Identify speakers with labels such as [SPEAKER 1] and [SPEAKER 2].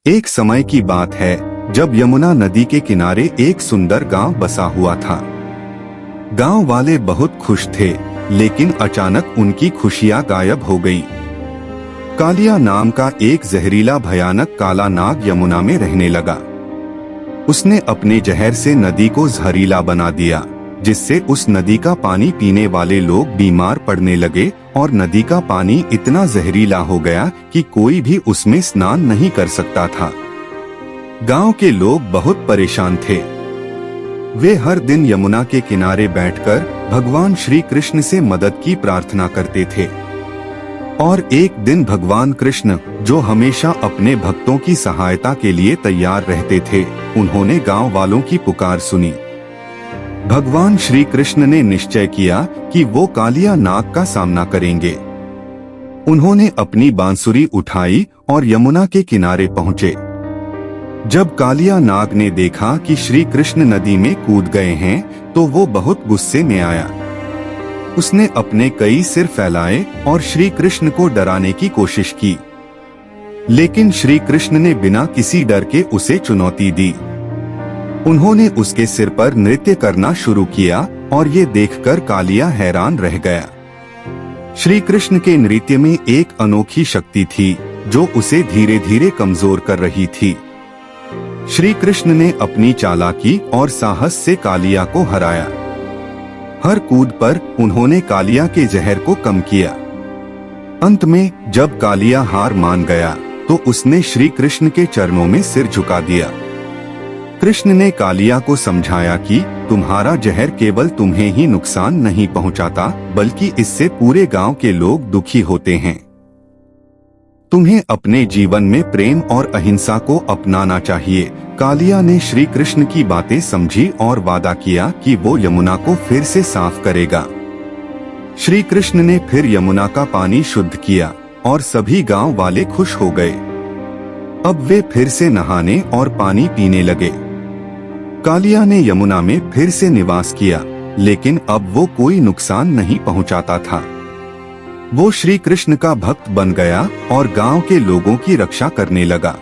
[SPEAKER 1] एक समय की बात है जब यमुना नदी के किनारे एक सुंदर गांव बसा हुआ था। गांव वाले बहुत खुश थे, लेकिन अचानक उनकी खुशियां गायब हो गई। कालिया नाम का एक जहरीला भयानक काला नाग यमुना में रहने लगा। उसने अपने जहर से नदी को जहरीला बना दिया, जिससे उस नदी का पानी पीने वाले लोग बीमार पड़ने लगे और नदी का पानी इतना जहरीला हो गया कि कोई भी उसमें स्नान नहीं कर सकता था। गांव के लोग बहुत परेशान थे। वे हर दिन यमुना के किनारे बैठकर भगवान श्री कृष्ण से मदद की प्रार्थना करते थे। और एक दिन भगवान कृष्ण, जो हमेशा अपने भक्तों की सहायता के लिए तैयार रहते थे, उन्होंने गांव वालों की पुकार सुनी। भगवान श्री कृष्ण ने निश्चय किया कि वो कालिया नाग का सामना करेंगे। उन्होंने अपनी बांसुरी उठाई और यमुना के किनारे पहुंचे। जब कालिया नाग ने देखा कि श्री कृष्ण नदी में कूद गए हैं, तो वो बहुत गुस्से में आया। उसने अपने कई सिर फैलाए और श्री कृष्ण को डराने की कोशिश की, लेकिन श्री कृष्ण ने बिना किसी डर के उसे चुनौती दी। उन्होंने उसके सिर पर नृत्य करना शुरू किया और ये देखकर कालिया हैरान रह गया। श्री कृष्ण के नृत्य में एक अनोखी शक्ति थी जो उसे धीरे धीरे कमजोर कर रही थी। श्री कृष्ण ने अपनी चालाकी और साहस से कालिया को हराया। हर कूद पर उन्होंने कालिया के जहर को कम किया। अंत में जब कालिया हार मान गया, तो उसने श्री कृष्ण के चरणों में सिर झुका दिया। कृष्ण ने कालिया को समझाया कि तुम्हारा जहर केवल तुम्हें ही नुकसान नहीं पहुंचाता, बल्कि इससे पूरे गांव के लोग दुखी होते हैं। तुम्हें अपने जीवन में प्रेम और अहिंसा को अपनाना चाहिए। कालिया ने श्री कृष्ण की बातें समझी और वादा किया कि वो यमुना को फिर से साफ करेगा। श्री कृष्ण ने फिर यमुना का पानी शुद्ध किया और सभी गांव वाले खुश हो गए। अब वे फिर से नहाने और पानी पीने लगे। कालिया ने यमुना में फिर से निवास किया, लेकिन अब वो कोई नुकसान नहीं पहुंचाता था। वो श्री कृष्ण का भक्त बन गया और गांव के लोगों की रक्षा करने लगा।